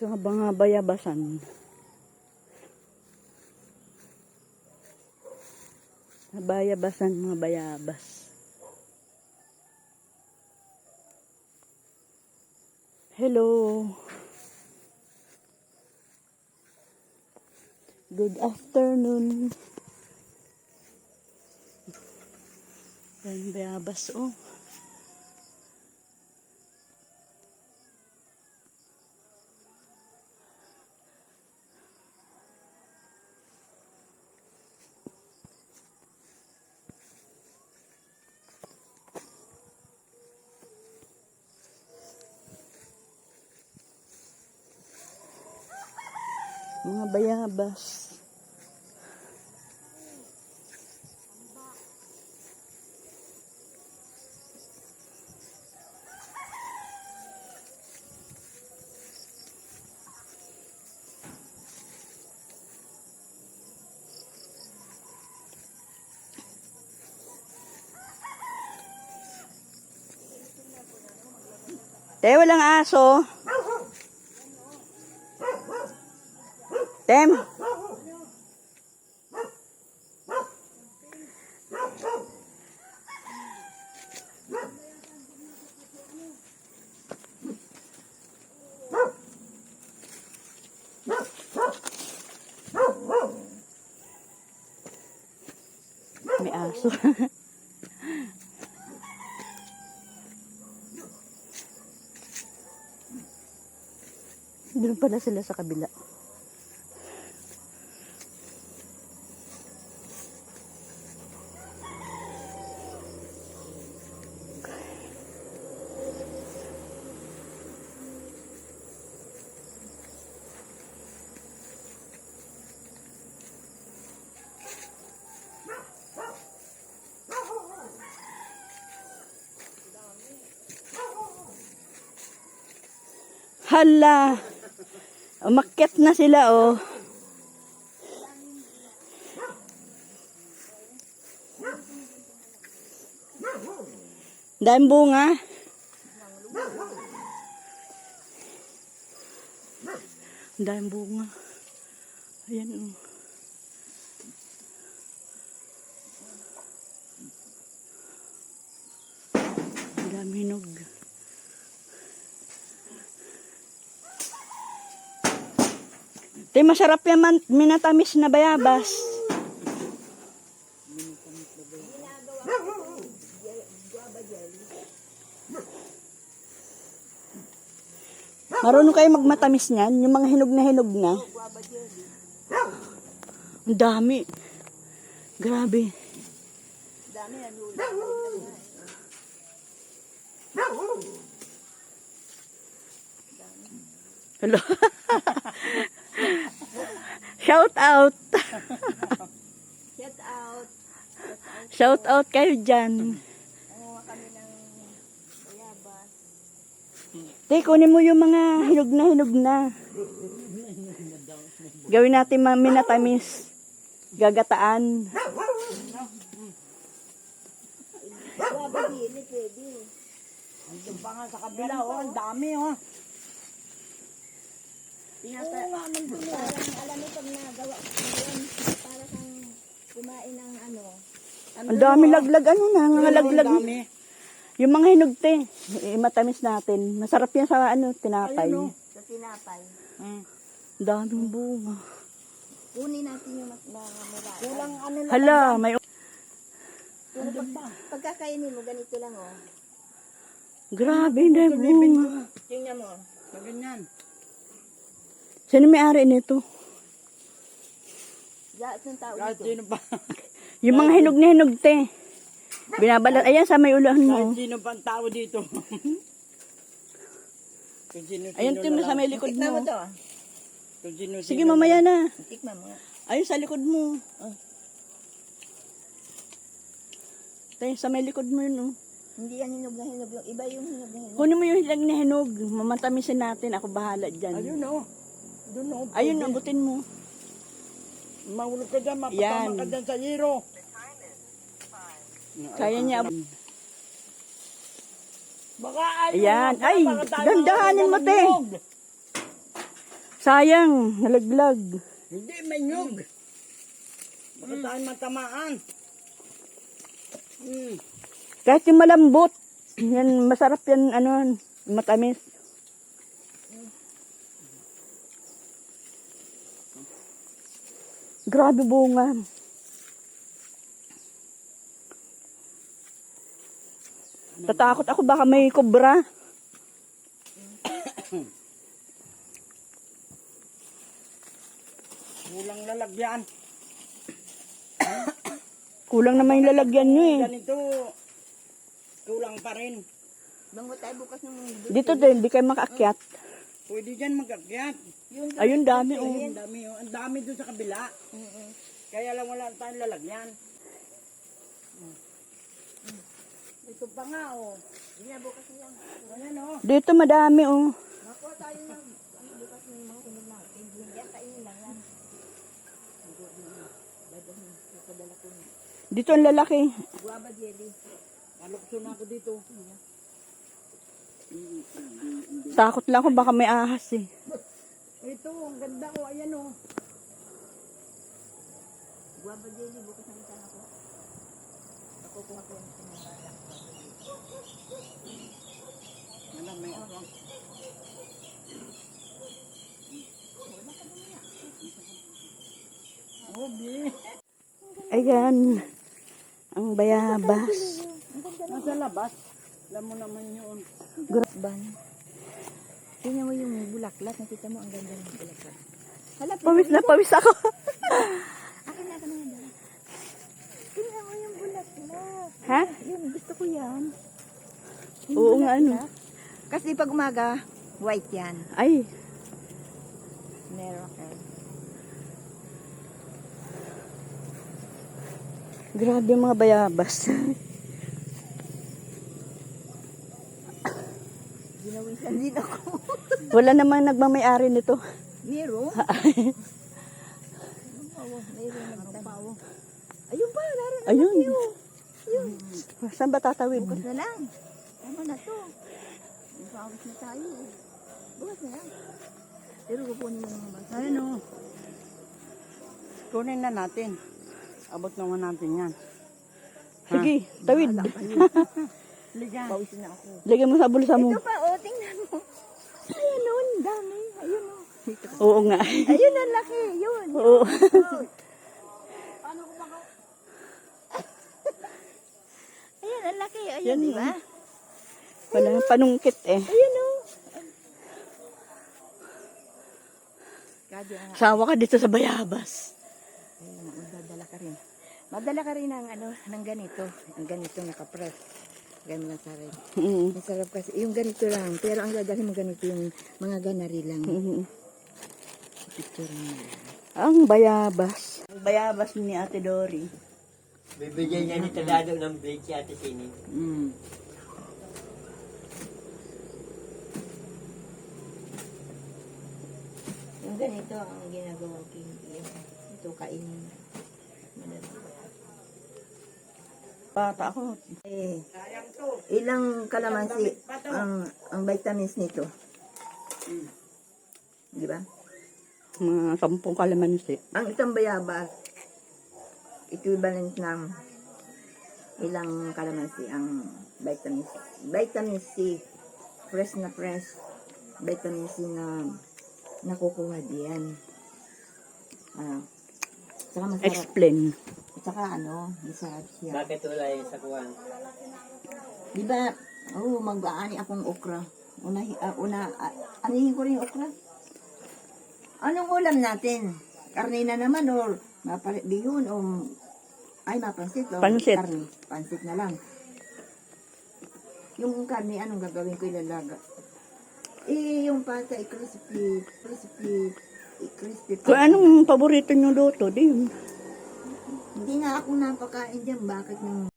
Sa mga bayabasan. Bayabasan, mga bayabas. Hello. Good afternoon. Yan, bayabas, oh. Mga bayabas. Walang aso. Tem. May aso. Doon pala sila sa kabila. Hala, umakyat na sila, oh. Dahil bunga. Dahil bunga. Ayan, oh. Dami hinog. Masarap yan, minatamis na bayabas. Marunong kayo magmatamis niyan, yung mga hinog na. Ang dami. Grabe. Dami yan. Hello. Shout out. Shout out. Shout out kayo dyan. Nanguha kami ng bayabas. Kunin mo yung mga hinog na. Gawin natin minatamis. Gagataan. Andun pa nga sa kabila, oh. Ang dami, oh. Oo nga, nandun. Alam mo pag nagawa ko yun, para kang kumain ng ano. Ang dami laglag, laglag. Yung mga hinog, matamis natin. Masarap yan sa tinapay. Ayun, sa tinapay. Daming bunga. Kunin natin yung mura. Kulang lang. Hala, may... Pagkakainin mo, ganito lang, oh. Grabe, dahil bunga. Tingnan mo, ganyan. Sino may-ari nito? Sino ba? Yung mga hinog na hinog, binabalat. Ayan, sa may ulahan mo. Sino ba ang tao dito? Ayan, mo sa may likod mo. Sino, sige, mamaya na. Tikman mo. Ayun, sa likod mo. Sa may likod mo yun, oh. Hindi yan hinog na hinog. Yung iba yung hinog na hinog. Kunin mo yung hinog na hinog. Mamatamisin natin. Ako bahala dyan. Ayun, oh. Ayun, abutin mo. Mahulog ka dyan, mapatama ka dyan sa zero. Kaya niya. Baka ayan. Ay, dandahanin mo, Sayang, nalaglag. Hindi, may nyug. Baka tayo matamaan. Kahit yung malambot. Yan, masarap yan, ano, matamis. Grabe bunga. Tatakot ako baka may kobra. Kulang lalagyan. Kulang naman yung lalagyan nyo eh. Ganito, kulang pa rin. Bango tayo bukas ng Dito din, hindi kayo makaakyat. Pwede dyan mag-akyat. Ayun, dami oh. Ang dami, oh. Ang dami doon sa kabila. Kaya lang wala tayong lalagyan. Ito pa nga, oh. Hindi bukas na lang. Ayan, oh. Dito madami oh. Makuha tayo ng bukas ng mga sunod natin. Hindi kainin lang yan. Dito ang lalaki. Guava jelly. Palukso na ako dito. Takot lang ako baka may ahas eh. Ito, ang ganda, oh. Ayan, oh. Guava jelly bukas na lang ako. Nakukuha ko yung sinungalang. Alam, may ako. Oh, bi. Ayan. Ang bayabas. Nasa labas. Alam mo naman yun. Ban. Tingnan mo yung bulaklak. Nakita mo ang ganda ng bulaklak. Hala, Pawis na pawis ako. akin na yan. Tingnan mo yung bulaklak. Ha? Yun, gusto ko yan. Oo nga ano. Kasi pag umaga, white yan. Ay, Miracle. grabe yung mga bayabas. Ginawisan din ako. Wala namang nagmamayari nito. Meron? Mayroon nagtabaw. Ayun pa, naroon. Ayun. Saan ba tatawid? Bukas na lang. Tama na to. Pawis na tayo. Bukas na lang. Pero kukunin mo ng basa. Ayan, oh. Kunin na natin. Abot naman natin yan. Sige, tawid. Liga. Pawis na ako. Lagyan mo sa bulsa mo. Ito pa, oh, tingnan mo. Ayun, oh, ang dami. Ayun, oh. Oo nga. Ayun, ang laki. Yun. Oo. Ayun, ang laki. Ayun, Yan, di ba? Wala nang panungkit eh. Ayun, oh. Kadi ang Sawa ka dito sa bayabas. ayun, magdadala ka rin. Madala ka rin ng ano, ng ganito. Ang ganito nakapress. Ganun lang sa rin. Masarap kasi. Yung ganito lang. Pero ang dadalhin mo ganito yung mga ganari lang. Picture mo na lang. Ang bayabas. Ang bayabas ni Ate Dory. Bibigyan niya ni Tadado ng blade si Ate Sini. Yung ganito ang ginagawang kimchi. Ito kainin. Bata ako. Eh, ilang kalamansi ang vitamins nito? Di ba? Mga 10 kalamansi. Ang itong bayabas, equivalent ng ilang kalamansi ang vitamins. Vitamin C, fresh na fresh. Vitamin C na nakukuha diyan. Saka masarap. Explain. Saka ano, masarap siya. Bakit wala yung sakuan? Di ba, mag-aani akong okra. Anihin ko rin yung okra. Anong ulam natin? Karne na naman or bihon o mapansit o Pansit. karne. Pansit na lang. Yung karne, anong gagawin ko ilalaga? Yung pata, crispy. Kung anong paborito nyo luto, di yun. Hindi nga ako napakain dyan. Bakit nang